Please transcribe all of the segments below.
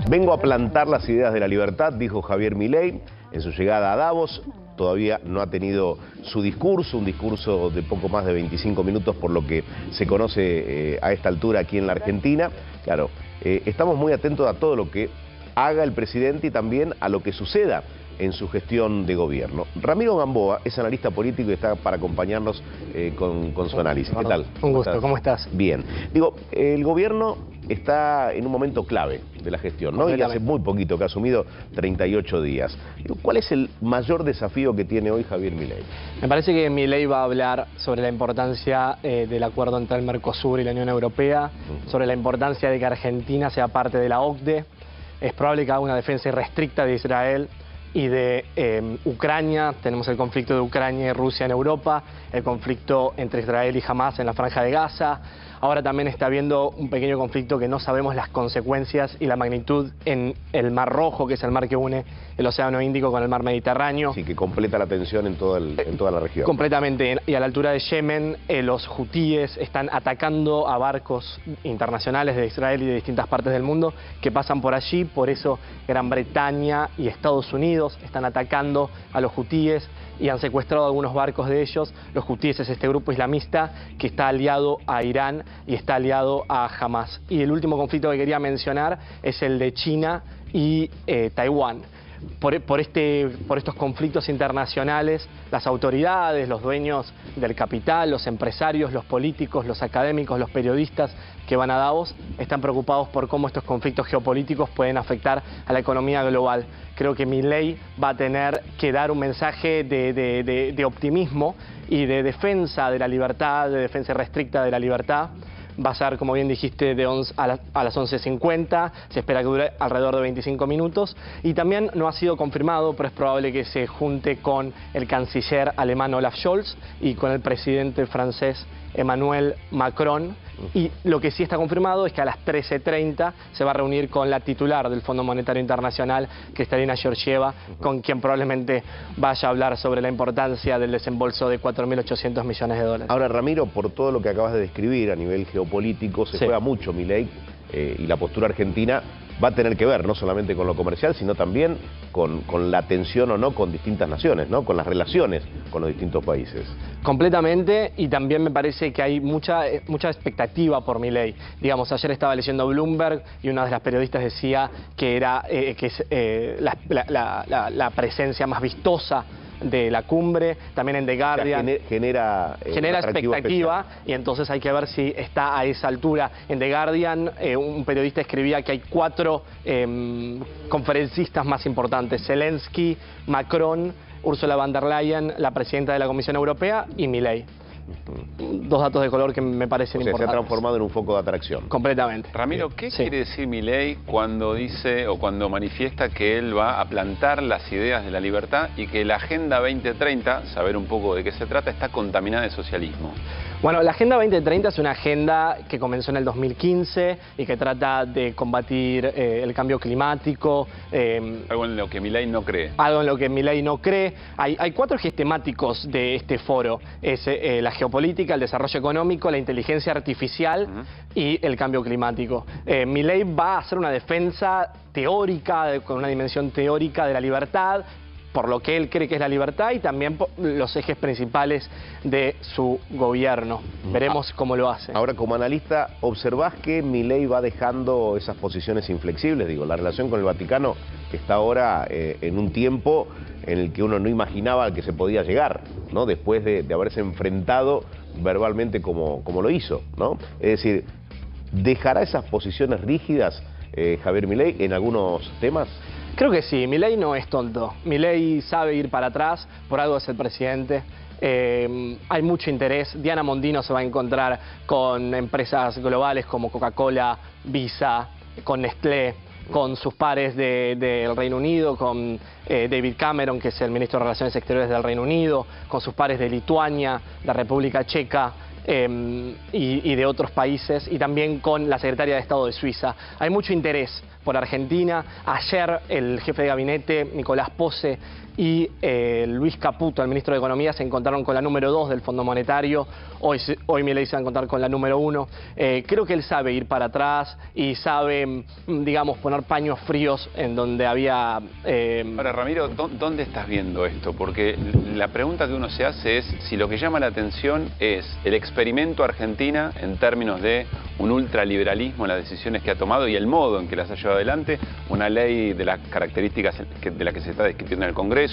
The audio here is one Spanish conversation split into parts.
Vengo a plantar las ideas de la libertad, dijo Javier Milei en su llegada a Davos. Todavía no ha tenido su discurso, un discurso de poco más de 25 minutos por lo que se conoce a esta altura aquí en la Argentina. Claro, estamos muy atentos a todo lo que haga el presidente y también a lo que suceda en su gestión de gobierno. Ramiro Gamboa es analista político y está para acompañarnos con su análisis. ¿Qué tal? Un gusto, ¿cómo estás? Bien. Digo, el gobierno está en un momento clave de la gestión, ¿no? Y hace muy poquito que ha asumido 38 días. Digo, ¿cuál es el mayor desafío que tiene hoy Javier Milei? Me parece que Milei va a hablar sobre la importancia del acuerdo entre el Mercosur y la Unión Europea, sobre la importancia de que Argentina sea parte de la OCDE. Es probable que haga una defensa irrestricta de Israel y de Ucrania. Tenemos el conflicto de Ucrania y Rusia en Europa, el conflicto entre Israel y Hamas en la Franja de Gaza. Ahora también está habiendo un pequeño conflicto que no sabemos las consecuencias y la magnitud en el Mar Rojo, que es el mar que une el Océano Índico con el Mar Mediterráneo. Sí, que completa la tensión en toda la región. Completamente. Y a la altura de Yemen, los hutíes están atacando a barcos internacionales de Israel y de distintas partes del mundo que pasan por allí. Por eso Gran Bretaña y Estados Unidos están atacando a los hutíes y han secuestrado algunos barcos de ellos. Los hutíes es este grupo islamista que está aliado a Irán y está aliado a Hamas. Y el último conflicto que quería mencionar es el de China y Taiwán. Por estos conflictos internacionales, las autoridades, los dueños del capital, los empresarios, los políticos, los académicos, los periodistas que van a Davos están preocupados por cómo estos conflictos geopolíticos pueden afectar a la economía global. Creo que Milei va a tener que dar un mensaje de optimismo y de defensa de la libertad, de defensa restricta de la libertad. Va a ser, como bien dijiste, a las 11:50, se espera que dure alrededor de 25 minutos y también no ha sido confirmado, pero es probable que se junte con el canciller alemán Olaf Scholz y con el presidente francés Emmanuel Macron. Y lo que sí está confirmado es que a las 13:30 se va a reunir con la titular del Fondo Monetario Internacional, Kristalina Georgieva, con quien probablemente vaya a hablar sobre la importancia del desembolso de 4.800 millones de dólares. Ahora, Ramiro, por todo lo que acabas de describir a nivel geopolítico, se juega mucho Milei y la postura argentina va a tener que ver no solamente con lo comercial, sino también con la tensión o no con distintas naciones, ¿no? Con las relaciones con los distintos países. Completamente, y también me parece que hay mucha expectativa por Milei. Digamos, ayer estaba leyendo Bloomberg y una de las periodistas decía que era la presencia más vistosa de la cumbre, también en The Guardian. O sea, genera expectativa y entonces hay que ver si está a esa altura. En The Guardian un periodista escribía que hay 4 conferencistas más importantes: Zelensky, Macron, Ursula von der Leyen, la presidenta de la Comisión Europea, y Milei. 2 datos de color que me parecen importantes. Se ha transformado en un foco de atracción. Completamente. Ramiro, ¿qué quiere decir Milei cuando dice o cuando manifiesta que él va a plantar las ideas de la libertad y que la Agenda 2030, saber un poco de qué se trata, está contaminada de socialismo? Bueno, la Agenda 2030 es una agenda que comenzó en el 2015 y que trata de combatir el cambio climático. Algo en lo que Milei no cree. Algo en lo que Milei no cree. Hay 4 ejes temáticos de este foro. Es la geopolítica, el desarrollo económico, la inteligencia artificial y el cambio climático. Milei va a hacer una defensa teórica, con una dimensión teórica de la libertad, por lo que él cree que es la libertad y también por los ejes principales de su gobierno. Veremos cómo lo hace. Ahora, como analista, ¿observás que Milei va dejando esas posiciones inflexibles? Digo, la relación con el Vaticano está ahora en un tiempo en el que uno no imaginaba al que se podía llegar, ¿no? Después de haberse enfrentado verbalmente como lo hizo, ¿no? Es decir, ¿dejará esas posiciones rígidas Javier Milei en algunos temas? Creo que sí, Milei no es tonto. Milei sabe ir para atrás, por algo es el presidente. Hay mucho interés. Diana Mondino se va a encontrar con empresas globales como Coca-Cola, Visa, con Nestlé, con sus pares del Reino Unido, con David Cameron, que es el ministro de Relaciones Exteriores del Reino Unido, con sus pares de Lituania, la República Checa, y de otros países, y también con la secretaria de Estado de Suiza. Hay mucho interés por Argentina. Ayer el jefe de gabinete, Nicolás Pose, y Luis Caputo, el ministro de Economía, se encontraron con la número 2 del Fondo Monetario. Hoy Milei se va a encontrar con la número 1. Creo que él sabe ir para atrás y sabe, digamos, poner paños fríos en donde había... Ahora, Ramiro, ¿dónde estás viendo esto? Porque la pregunta que uno se hace es si lo que llama la atención es el experimento Argentina en términos de un ultraliberalismo en las decisiones que ha tomado y el modo en que las ha llevado adelante, una ley de las características de la que se está discutiendo en el Congreso,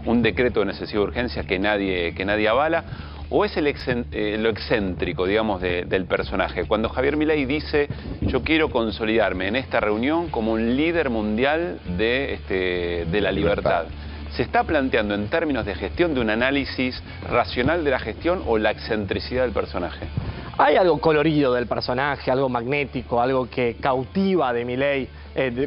un decreto de necesidad de urgencia que nadie avala, o es lo excéntrico, digamos, del personaje. Cuando Javier Milei dice, yo quiero consolidarme en esta reunión como un líder mundial de la libertad, ¿se está planteando en términos de gestión, de un análisis racional de la gestión o la excentricidad del personaje? Hay algo colorido del personaje, algo magnético, algo que cautiva de Milei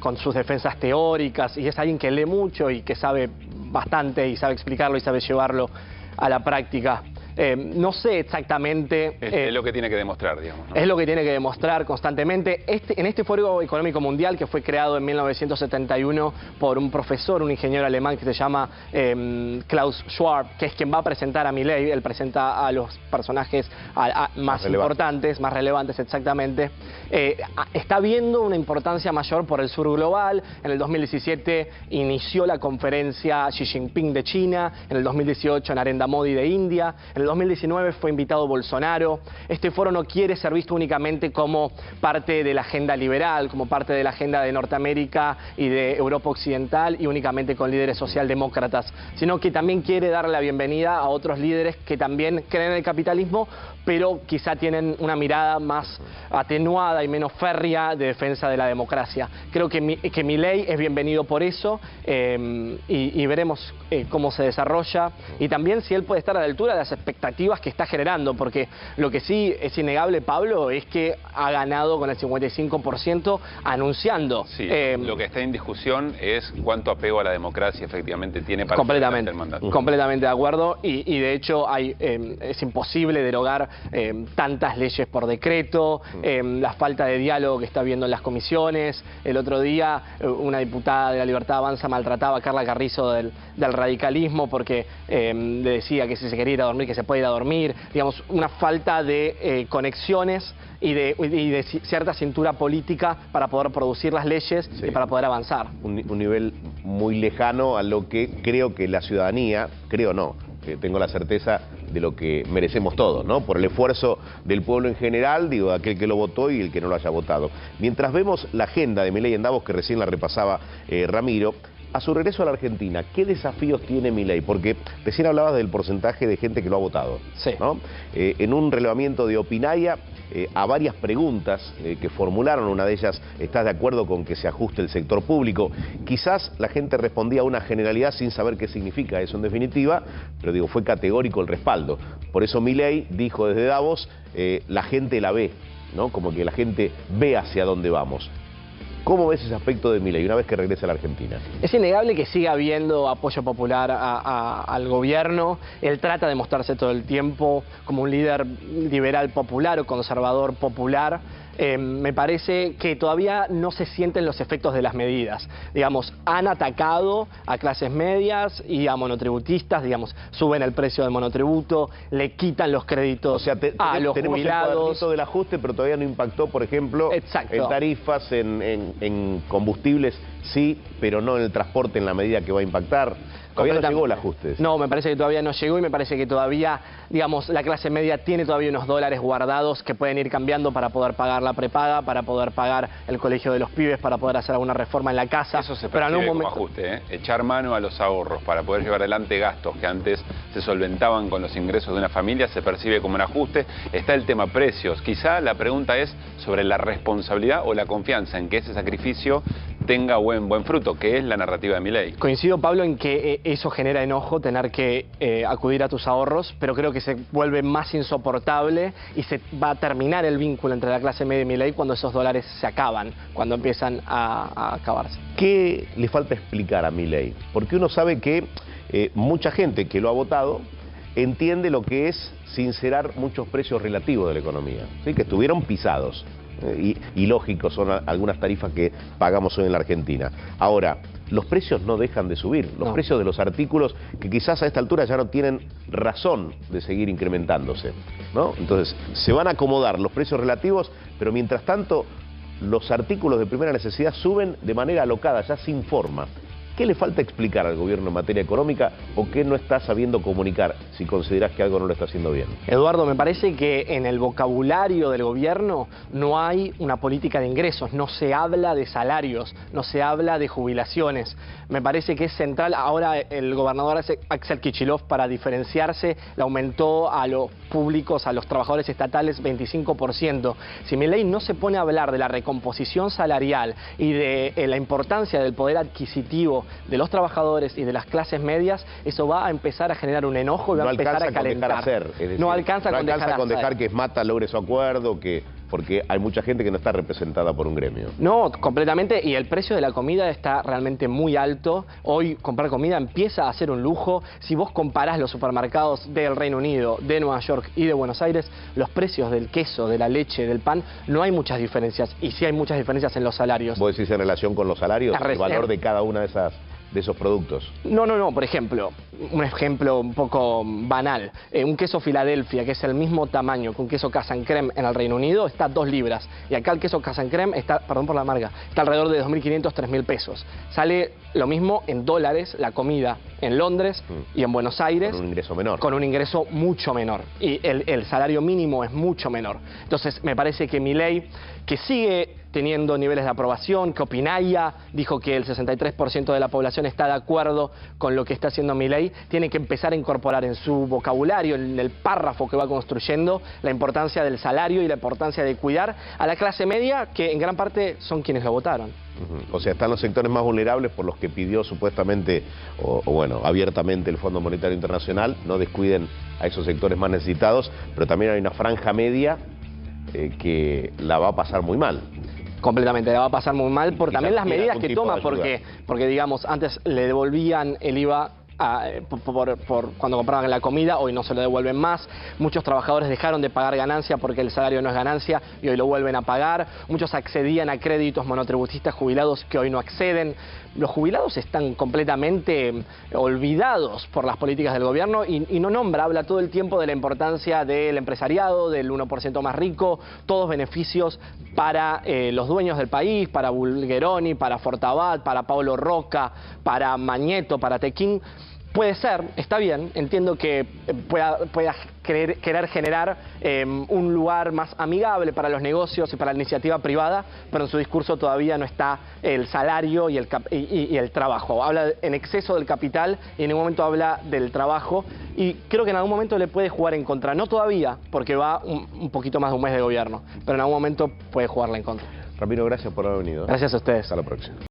con sus defensas teóricas, y es alguien que lee mucho y que sabe bastante y sabe explicarlo y sabe llevarlo a la práctica. No sé exactamente... Es lo que tiene que demostrar, digamos, ¿no? Es lo que tiene que demostrar constantemente. En este Foro Económico Mundial, que fue creado en 1971 por un profesor, un ingeniero alemán que se llama Klaus Schwab, que es quien va a presentar a Milei. Él presenta a los personajes más importantes, más relevantes exactamente. Está viendo una importancia mayor por el sur global. En el 2017 inició la conferencia Xi Jinping de China, en el 2018 Narendra Modi de India, en el 2019 fue invitado Bolsonaro. Este foro no quiere ser visto únicamente como parte de la agenda liberal, como parte de la agenda de Norteamérica y de Europa Occidental y únicamente con líderes socialdemócratas, sino que también quiere darle la bienvenida a otros líderes que también creen en el capitalismo, pero quizá tienen una mirada más atenuada y menos férrea de defensa de la democracia. Creo que Milei es bienvenido por eso y veremos cómo se desarrolla y también si él puede estar a la altura de las expectativas que está generando, porque lo que sí es innegable, Pablo, es que ha ganado con el 55% anunciando. Sí, lo que está en discusión es cuánto apego a la democracia efectivamente tiene para completamente el mandato. Completamente de acuerdo y de hecho es imposible derogar tantas leyes por decreto, la falta de diálogo que está habiendo en las comisiones. El otro día una diputada de La Libertad Avanza maltrataba a Carla Carrizo del radicalismo porque le decía que si se quería ir a dormir, que se puede ir a dormir, digamos, una falta de conexiones y de cierta cintura política para poder producir las leyes y para poder avanzar. Un nivel muy lejano a lo que creo que la ciudadanía, tengo la certeza de lo que merecemos todos, ¿no? Por el esfuerzo del pueblo en general, digo, aquel que lo votó y el que no lo haya votado. Mientras vemos la agenda de Milei en Davos, que recién la repasaba Ramiro, a su regreso a la Argentina, ¿qué desafíos tiene Milei? Porque recién hablabas del porcentaje de gente que lo ha votado, sí, ¿no? En un relevamiento de Opinaya, a varias preguntas que formularon, una de ellas, ¿estás de acuerdo con que se ajuste el sector público? Quizás la gente respondía a una generalidad sin saber qué significa eso en definitiva, pero digo, fue categórico el respaldo. Por eso Milei dijo desde Davos, la gente la ve, ¿no? Como que la gente ve hacia dónde vamos. ¿Cómo ves ese aspecto de Milei una vez que regrese a la Argentina? Es innegable que siga habiendo apoyo popular al gobierno. Él trata de mostrarse todo el tiempo como un líder liberal popular o conservador popular. Me parece que todavía no se sienten los efectos de las medidas. Digamos, han atacado a clases medias y a monotributistas, digamos, suben el precio del monotributo, le quitan los créditos a los tenemos jubilados. El del ajuste, pero todavía no impactó, por ejemplo, en tarifas, en combustibles, sí, pero no en el transporte en la medida que va a impactar. Todavía no llegó el ajuste. No, me parece que todavía no llegó y me parece que todavía, digamos, la clase media tiene todavía unos dólares guardados que pueden ir cambiando para poder pagar la prepaga, para poder pagar el colegio de los pibes, para poder hacer alguna reforma en la casa. Eso se percibe como ajuste, ¿eh? Echar mano a los ahorros para poder llevar adelante gastos que antes se solventaban con los ingresos de una familia, se percibe como un ajuste. Está el tema precios. Quizá la pregunta es sobre la responsabilidad o la confianza en que ese sacrificio tenga buen fruto, que es la narrativa de Milei. Coincido, Pablo, en que eso genera enojo, tener que acudir a tus ahorros, pero creo que se vuelve más insoportable y se va a terminar el vínculo entre la clase media y Milei cuando esos dólares se acaban, cuando empiezan a acabarse. ¿Qué le falta explicar a Milei? Porque uno sabe que mucha gente que lo ha votado entiende lo que es sincerar muchos precios relativos de la economía, ¿sí? Que estuvieron pisados. ilógicos son algunas tarifas que pagamos hoy en la Argentina. Ahora, los precios no dejan de subir, los precios de los artículos que quizás a esta altura ya no tienen razón de seguir incrementándose, ¿no? Entonces, se van a acomodar los precios relativos, pero mientras tanto, los artículos de primera necesidad suben de manera alocada, ya sin forma. ¿Qué le falta explicar al gobierno en materia económica o qué no está sabiendo comunicar si consideras que algo no lo está haciendo bien? Eduardo, me parece que en el vocabulario del gobierno no hay una política de ingresos, no se habla de salarios, no se habla de jubilaciones. Me parece que es central. Ahora el gobernador Axel Kicillof, para diferenciarse, le aumentó a los públicos, a los trabajadores estatales 25%. Si Milei no se pone a hablar de la recomposición salarial y de la importancia del poder adquisitivo de los trabajadores y de las clases medias, eso va a empezar a generar un enojo y va a empezar a calentar. No alcanza con dejar que Mata logre su acuerdo, porque hay mucha gente que no está representada por un gremio. No, completamente, y el precio de la comida está realmente muy alto. Hoy comprar comida empieza a ser un lujo. Si vos comparás los supermercados del Reino Unido, de Nueva York y de Buenos Aires, los precios del queso, de la leche, del pan, no hay muchas diferencias, y sí hay muchas diferencias en los salarios. ¿Vos decís en relación con los salarios, el valor de cada una de esos productos? No, por ejemplo, un ejemplo un poco banal, un queso Filadelfia, que es el mismo tamaño que un queso Casa en Creme en el Reino Unido, está 2 libras, y acá el queso Casa en Creme está, perdón por la marca, está alrededor de 2.500, 3.000 pesos. Sale lo mismo en dólares la comida en Londres y en Buenos Aires. Con un ingreso menor. Con un ingreso mucho menor, y el salario mínimo es mucho menor. Entonces me parece que Milei, que sigue teniendo niveles de aprobación, que Opinaya dijo que el 63% de la población está de acuerdo con lo que está haciendo Milei, tiene que empezar a incorporar en su vocabulario, en el párrafo que va construyendo, la importancia del salario y la importancia de cuidar a la clase media, que en gran parte son quienes lo votaron. O sea, están los sectores más vulnerables por los que pidió supuestamente, o bueno, abiertamente el Fondo Monetario Internacional. No descuiden a esos sectores más necesitados, pero también hay una franja media que la va a pasar muy mal. Completamente, la va a pasar muy mal por también las medidas que toma, porque digamos, antes le devolvían el IVA por cuando compraban la comida, hoy no se lo devuelven más. Muchos trabajadores dejaron de pagar ganancia porque el salario no es ganancia y hoy lo vuelven a pagar. Muchos accedían a créditos monotributistas jubilados que hoy no acceden. Los jubilados están completamente olvidados por las políticas del gobierno y no nombra, habla todo el tiempo de la importancia del empresariado, del 1% más rico, todos beneficios para los dueños del país, para Bulgeroni, para Fortabat, para Paolo Roca, para Mañeto, para Tequín. Puede ser, está bien, entiendo que pueda querer generar un lugar más amigable para los negocios y para la iniciativa privada, pero en su discurso todavía no está el salario y el trabajo. Habla en exceso del capital y en un momento habla del trabajo, y creo que en algún momento le puede jugar en contra. No todavía, porque va un poquito más de un mes de gobierno, pero en algún momento puede jugarla en contra. Ramiro, gracias por haber venido. Gracias a ustedes. Hasta la próxima.